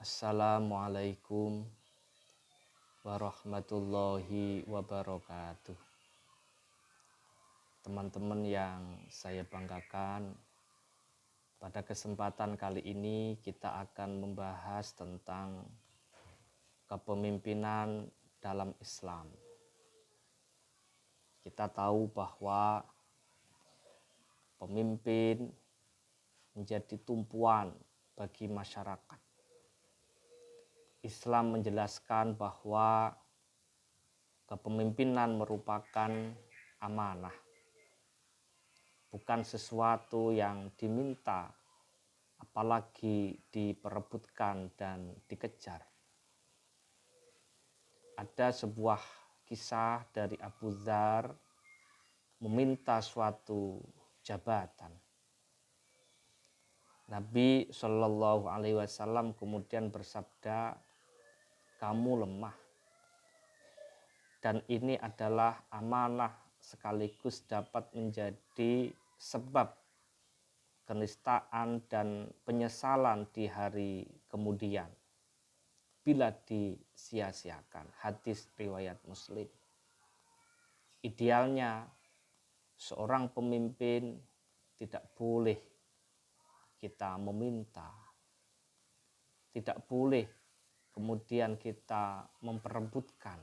Assalamualaikum warahmatullahi wabarakatuh. Teman-teman yang saya banggakan, pada kesempatan kali ini kita akan membahas tentang kepemimpinan dalam Islam. Kita tahu bahwa pemimpin menjadi tumpuan bagi masyarakat. Islam menjelaskan bahwa kepemimpinan merupakan amanah, bukan sesuatu yang diminta, apalagi diperebutkan dan dikejar. Ada sebuah kisah dari Abu Dzar meminta suatu jabatan. Nabi Shallallahu Alaihi Wasallam kemudian bersabda, kamu lemah, dan ini adalah amanah sekaligus dapat menjadi sebab kenistaan dan penyesalan di hari kemudian bila disia-siakan. Hadis riwayat Muslim. Idealnya seorang pemimpin tidak boleh kita meminta, tidak boleh kemudian kita memperebutkan.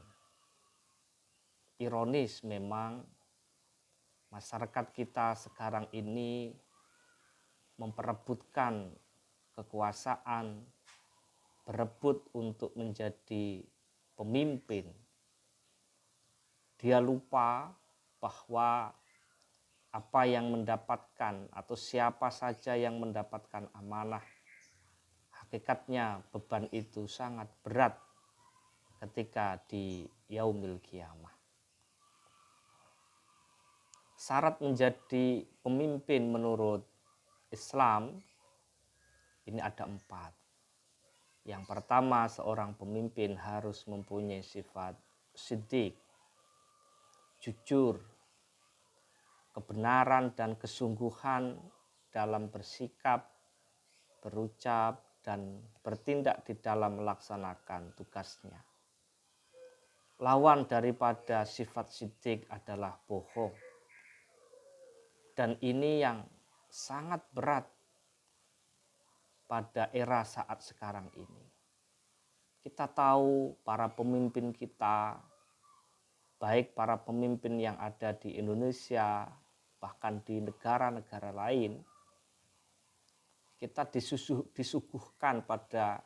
Ironis memang masyarakat kita sekarang ini memperebutkan kekuasaan, berebut untuk menjadi pemimpin. Dia lupa bahwa apa yang mendapatkan atau siapa saja yang mendapatkan amanah, hakikatnya beban itu sangat berat ketika di yaumil qiyamah. Syarat menjadi pemimpin menurut Islam ini ada 4. Yang pertama, seorang pemimpin harus mempunyai sifat siddiq, jujur, kebenaran dan kesungguhan dalam bersikap, berucap, dan bertindak di dalam melaksanakan tugasnya. Lawan daripada sifat siddiq adalah bohong. Dan ini yang sangat berat pada era saat sekarang ini. Kita tahu para pemimpin kita, baik para pemimpin yang ada di Indonesia, bahkan di negara-negara lain, kita disuguhkan pada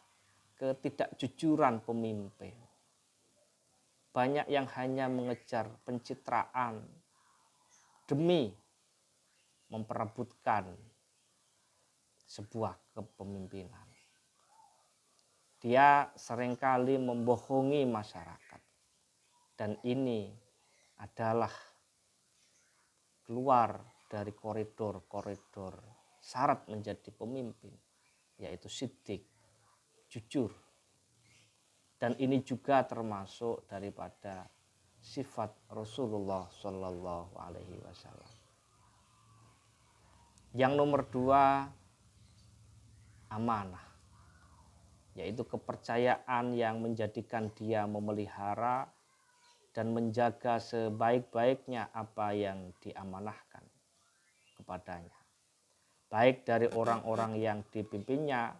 ketidakjujuran pemimpin. Banyak yang hanya mengejar pencitraan demi memperebutkan sebuah kepemimpinan. Dia seringkali membohongi masyarakat. Dan ini adalah keluar dari koridor-koridor syarat menjadi pemimpin, yaitu siddiq, jujur. Dan ini juga termasuk daripada sifat Rasulullah Shallallahu Alaihi Wasallam. Yang nomor 2, amanah, yaitu kepercayaan yang menjadikan dia memelihara dan menjaga sebaik-baiknya apa yang diamanahkan kepadanya, baik dari orang-orang yang dipimpinnya,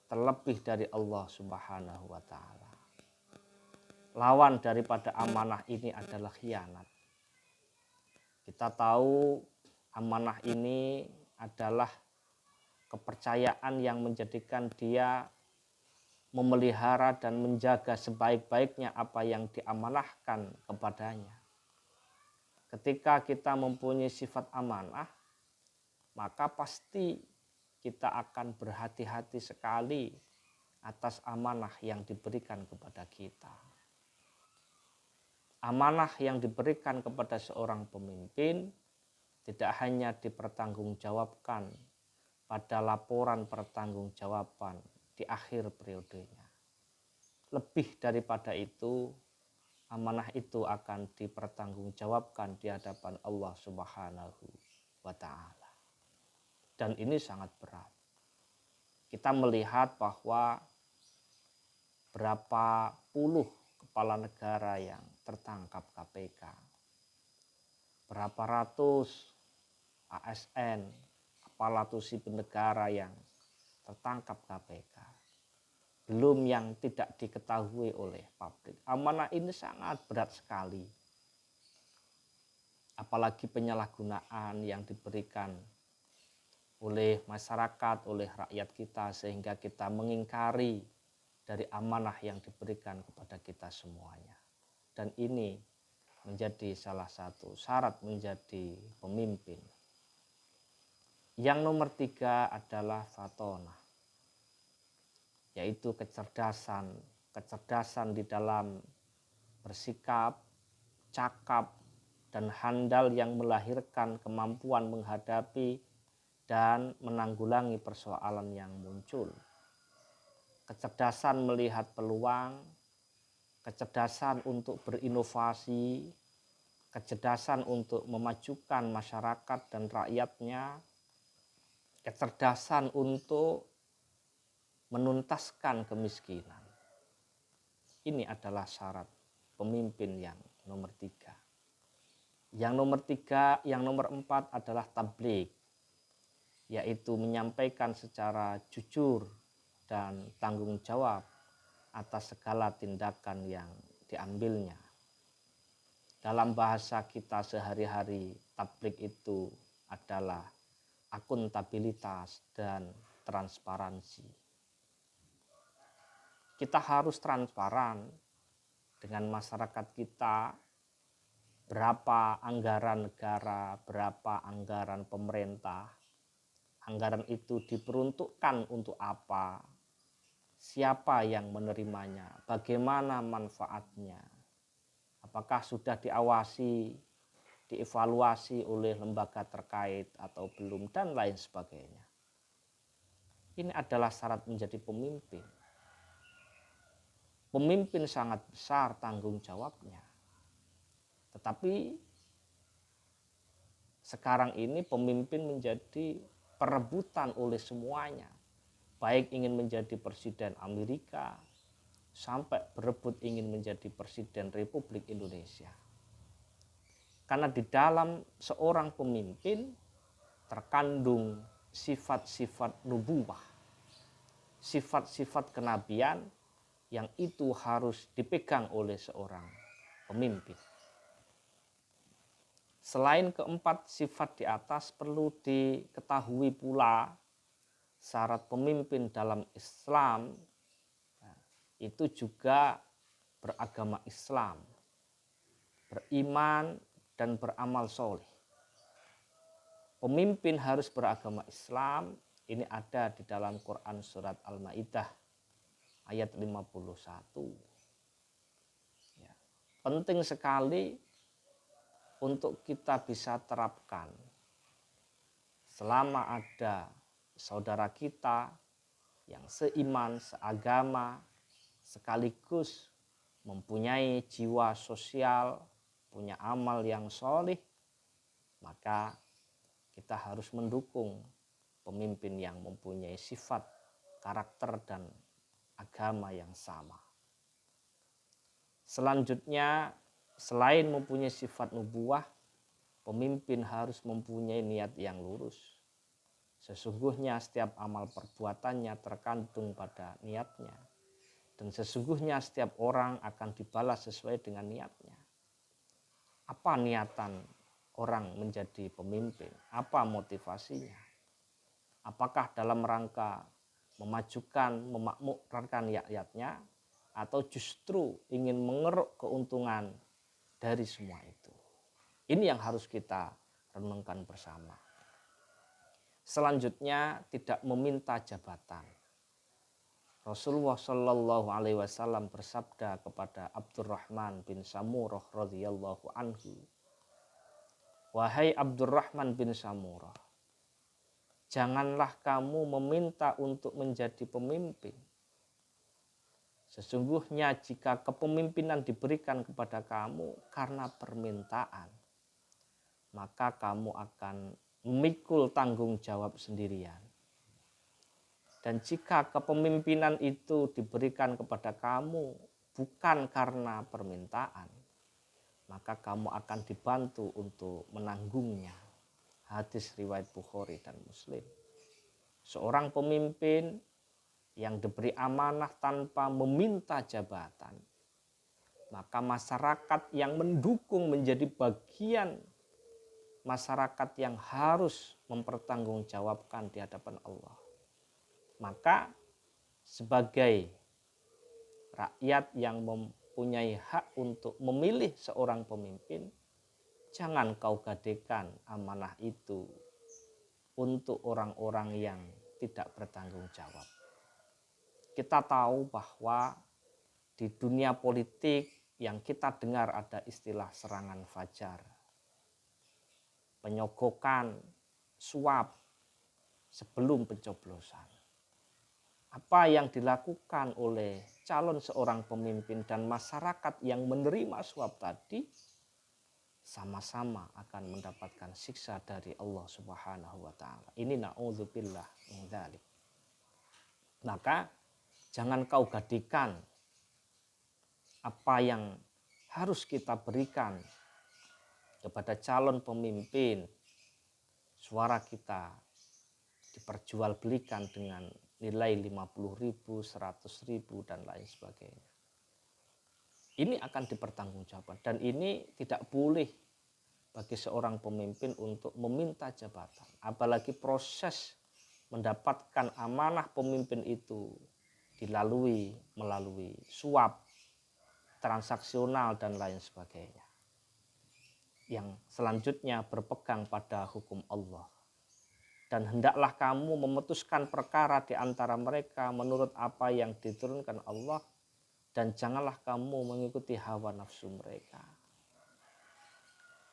terlebih dari Allah Subhanahu wa Ta'ala. Lawan daripada amanah ini adalah khianat. Kita tahu amanah ini adalah kepercayaan yang menjadikan dia memelihara dan menjaga sebaik-baiknya apa yang diamanahkan kepadanya. Ketika kita mempunyai sifat amanah, maka pasti kita akan berhati-hati sekali atas amanah yang diberikan kepada kita. Amanah yang diberikan kepada seorang pemimpin tidak hanya dipertanggungjawabkan pada laporan pertanggungjawaban di akhir periodenya. Lebih daripada itu, amanah itu akan dipertanggungjawabkan di hadapan Allah Subhanahu wa Ta'ala. Dan ini sangat berat. Kita melihat bahwa berapa puluh kepala negara yang tertangkap KPK, berapa ratus ASN, aparatur sipil negara yang tertangkap KPK. Belum yang tidak diketahui oleh publik. Amanah ini sangat berat sekali. Apalagi penyalahgunaan yang diberikan oleh masyarakat, oleh rakyat kita, sehingga kita mengingkari dari amanah yang diberikan kepada kita semuanya. Dan ini menjadi salah satu syarat menjadi pemimpin. Yang nomor 3 adalah fatonah, yaitu kecerdasan di dalam bersikap, cakap, dan handal yang melahirkan kemampuan menghadapi dan menanggulangi persoalan yang muncul. Kecerdasan melihat peluang, kecerdasan untuk berinovasi, kecerdasan untuk memajukan masyarakat dan rakyatnya, kecerdasan untuk menuntaskan kemiskinan. Ini adalah syarat pemimpin yang nomor 3. Yang nomor 4 adalah tabligh, yaitu menyampaikan secara jujur dan tanggung jawab atas segala tindakan yang diambilnya. Dalam bahasa kita sehari-hari, tabligh itu adalah akuntabilitas dan transparansi. Kita harus transparan dengan masyarakat kita, berapa anggaran negara, berapa anggaran pemerintah, anggaran itu diperuntukkan untuk apa, siapa yang menerimanya, bagaimana manfaatnya, apakah sudah diawasi, dievaluasi oleh lembaga terkait atau belum, dan lain sebagainya. Ini adalah syarat menjadi pemimpin. Pemimpin sangat besar tanggung jawabnya. Tetapi sekarang ini pemimpin menjadi perebutan oleh semuanya. Baik ingin menjadi presiden Amerika, sampai berebut ingin menjadi presiden Republik Indonesia. Karena di dalam seorang pemimpin terkandung sifat-sifat nubuwah, sifat-sifat kenabian yang itu harus dipegang oleh seorang pemimpin. Selain keempat sifat di atas, perlu diketahui pula syarat pemimpin dalam Islam itu juga beragama Islam, beriman dan beramal soleh. Pemimpin harus beragama Islam, ini ada di dalam Quran surat Al-Maidah ayat 51. Ya. Penting sekali untuk kita bisa terapkan. Selama ada saudara kita yang seiman, seagama, sekaligus mempunyai jiwa sosial, punya amal yang solih, maka kita harus mendukung pemimpin yang mempunyai sifat, karakter, dan agama yang sama. Selanjutnya, selain mempunyai sifat nubuwah, pemimpin harus mempunyai niat yang lurus. Sesungguhnya setiap amal perbuatannya terkandung pada niatnya. Dan sesungguhnya setiap orang akan dibalas sesuai dengan niatnya. Apa niatan orang menjadi pemimpin? Apa motivasinya? Apakah dalam rangka memajukan, memakmurkan rakyatnya, atau justru ingin mengeruk keuntungan dari semua itu? Ini yang harus kita renungkan bersama. Selanjutnya, tidak meminta jabatan. Rasulullah Shallallahu Alaihi Wasallam bersabda kepada Abdurrahman bin Samurah radhiyallahu anhu, wahai Abdurrahman bin Samurah, janganlah kamu meminta untuk menjadi pemimpin. Sesungguhnya jika kepemimpinan diberikan kepada kamu karena permintaan, maka kamu akan memikul tanggung jawab sendirian. Dan jika kepemimpinan itu diberikan kepada kamu bukan karena permintaan, maka kamu akan dibantu untuk menanggungnya. Hadis riwayat Bukhari dan Muslim. Seorang pemimpin yang diberi amanah tanpa meminta jabatan, maka masyarakat yang mendukung menjadi bagian masyarakat yang harus mempertanggungjawabkan di hadapan Allah. Maka sebagai rakyat yang mempunyai hak untuk memilih seorang pemimpin, jangan kau gadekan amanah itu untuk orang-orang yang tidak bertanggung jawab. Kita tahu bahwa di dunia politik yang kita dengar ada istilah serangan fajar, penyogokan, suap sebelum pencoblosan. Apa yang dilakukan oleh calon seorang pemimpin dan masyarakat yang menerima suap tadi sama-sama akan mendapatkan siksa dari Allah Subhanahu wa taala. Ini na'udzubillah min dzalik. Maka jangan kau gadekan apa yang harus kita berikan kepada calon pemimpin. Suara kita diperjualbelikan dengan nilai 50.000, 100.000 dan lain sebagainya. Ini akan dipertanggungjawabkan dan ini tidak boleh bagi seorang pemimpin untuk meminta jabatan. Apalagi proses mendapatkan amanah pemimpin itu melalui suap, transaksional dan lain sebagainya. Yang selanjutnya berpegang pada hukum Allah. Dan hendaklah kamu memutuskan perkara di antara mereka menurut apa yang diturunkan Allah, dan janganlah kamu mengikuti hawa nafsu mereka.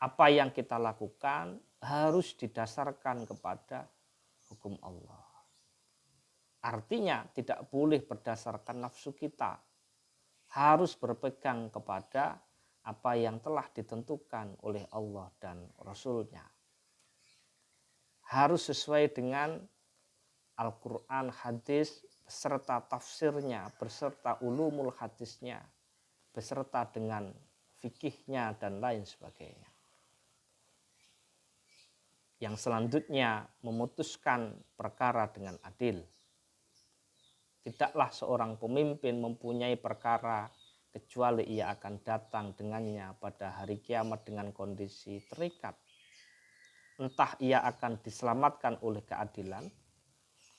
Apa yang kita lakukan harus didasarkan kepada hukum Allah. Artinya tidak boleh berdasarkan nafsu kita. Harus berpegang kepada apa yang telah ditentukan oleh Allah dan Rasul-Nya. Harus sesuai dengan Al-Quran, hadis, beserta tafsirnya, beserta ulumul hadisnya, beserta dengan fikihnya dan lain sebagainya. Yang selanjutnya memutuskan perkara dengan adil. Tidaklah seorang pemimpin mempunyai perkara kecuali ia akan datang dengannya pada hari kiamat dengan kondisi terikat. Entah ia akan diselamatkan oleh keadilan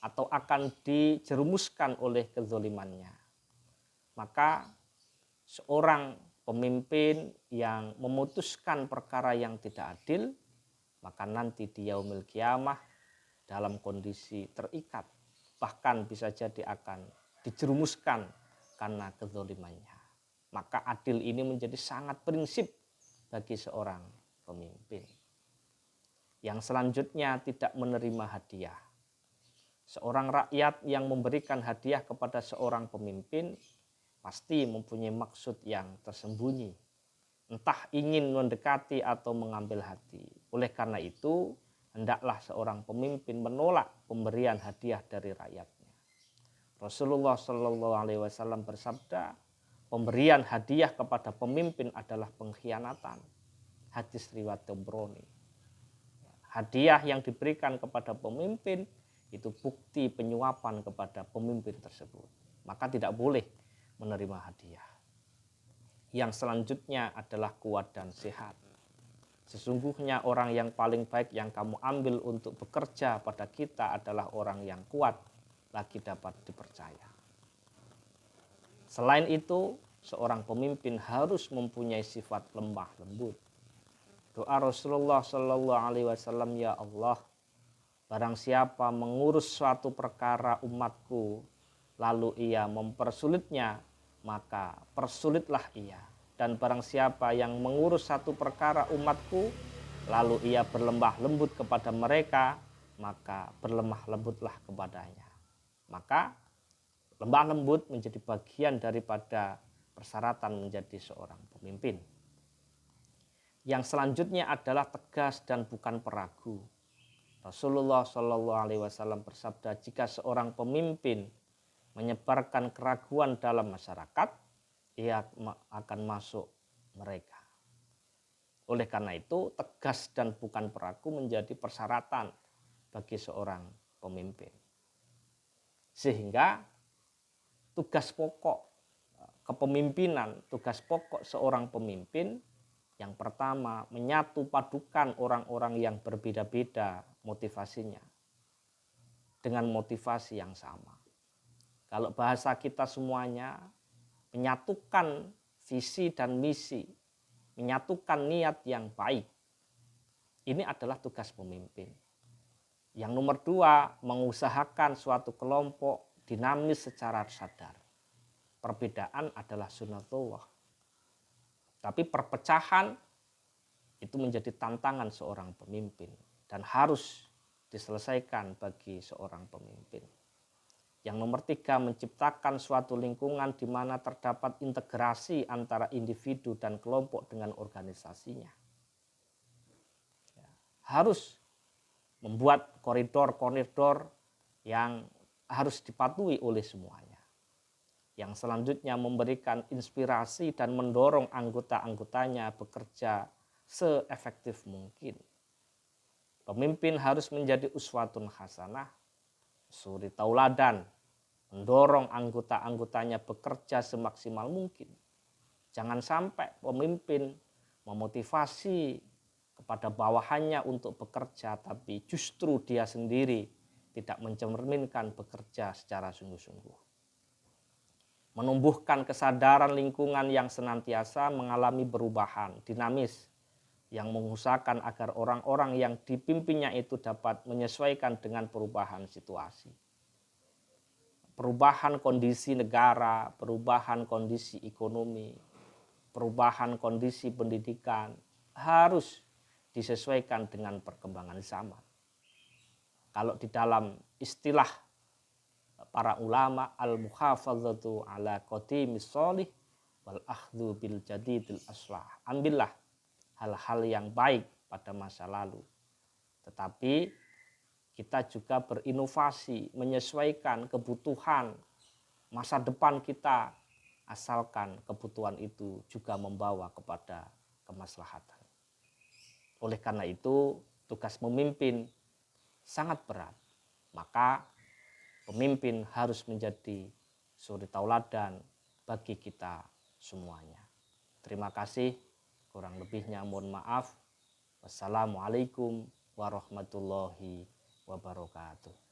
atau akan dijerumuskan oleh kezalimannya. Maka seorang pemimpin yang memutuskan perkara yang tidak adil, maka nanti di yaumil kiamah dalam kondisi terikat, bahkan bisa jadi akan dijerumuskan karena kezalimannya. Maka adil ini menjadi sangat prinsip bagi seorang pemimpin. Yang selanjutnya tidak menerima hadiah. Seorang rakyat yang memberikan hadiah kepada seorang pemimpin pasti mempunyai maksud yang tersembunyi. Entah ingin mendekati atau mengambil hati. Oleh karena itu, hendaklah seorang pemimpin menolak pemberian hadiah dari rakyatnya. Rasulullah SAW bersabda, pemberian hadiah kepada pemimpin adalah pengkhianatan. Hadis riwayat Tabrani. Hadiah yang diberikan kepada pemimpin itu bukti penyuapan kepada pemimpin tersebut. Maka tidak boleh menerima hadiah. Yang selanjutnya adalah kuat dan sehat. Sesungguhnya orang yang paling baik yang kamu ambil untuk bekerja pada kita adalah orang yang kuat, lagi dapat dipercaya. Selain itu, seorang pemimpin harus mempunyai sifat lemah lembut. Doa Rasulullah SAW, ya Allah, barang siapa mengurus suatu perkara umatku, lalu ia mempersulitnya, maka persulitlah ia. Dan barang siapa yang mengurus satu perkara umatku, lalu ia berlemah lembut kepada mereka, maka berlemah lembutlah kepadanya. Maka lemah lembut menjadi bagian daripada persyaratan menjadi seorang pemimpin. Yang selanjutnya adalah tegas dan bukan peragu. Rasulullah Shallallahu Alaihi Wasallam bersabda, jika seorang pemimpin menyebarkan keraguan dalam masyarakat, ia akan masuk mereka. Oleh karena itu, tegas dan bukan peragu menjadi persyaratan bagi seorang pemimpin. Sehingga tugas pokok kepemimpinan, tugas pokok seorang pemimpin yang pertama, menyatu padukan orang-orang yang berbeda-beda motivasinya dengan motivasi yang sama. Kalau bahasa kita semuanya, menyatukan visi dan misi, menyatukan niat yang baik. Ini adalah tugas pemimpin. Yang nomor dua, mengusahakan suatu kelompok dinamis secara sadar. Perbedaan adalah sunnatullah. Tapi perpecahan itu menjadi tantangan seorang pemimpin dan harus diselesaikan bagi seorang pemimpin. Yang nomor tiga, menciptakan suatu lingkungan di mana terdapat integrasi antara individu dan kelompok dengan organisasinya. Harus membuat koridor-koridor yang harus dipatuhi oleh semuanya. Yang selanjutnya memberikan inspirasi dan mendorong anggota-anggotanya bekerja seefektif mungkin. Pemimpin harus menjadi uswatun hasanah, suri tauladan, mendorong anggota-anggotanya bekerja semaksimal mungkin. Jangan sampai pemimpin memotivasi kepada bawahannya untuk bekerja, tapi justru dia sendiri tidak mencerminkan bekerja secara sungguh-sungguh. Menumbuhkan kesadaran lingkungan yang senantiasa mengalami perubahan dinamis, yang mengusahakan agar orang-orang yang dipimpinnya itu dapat menyesuaikan dengan perubahan situasi. Perubahan kondisi negara, perubahan kondisi ekonomi, perubahan kondisi pendidikan harus disesuaikan dengan perkembangan zaman. Kalau di dalam istilah para ulama, al-muhafazatu ala qadimis sholih wal akhdhu bil jadidil aslah. Ambillah hal-hal yang baik pada masa lalu. Tetapi kita juga berinovasi, menyesuaikan kebutuhan masa depan kita, asalkan kebutuhan itu juga membawa kepada kemaslahatan. Oleh karena itu, tugas memimpin sangat berat. Maka pemimpin harus menjadi suri tauladan bagi kita semuanya. Terima kasih, kurang lebihnya mohon maaf. Wassalamualaikum warahmatullahi wabarakatuh.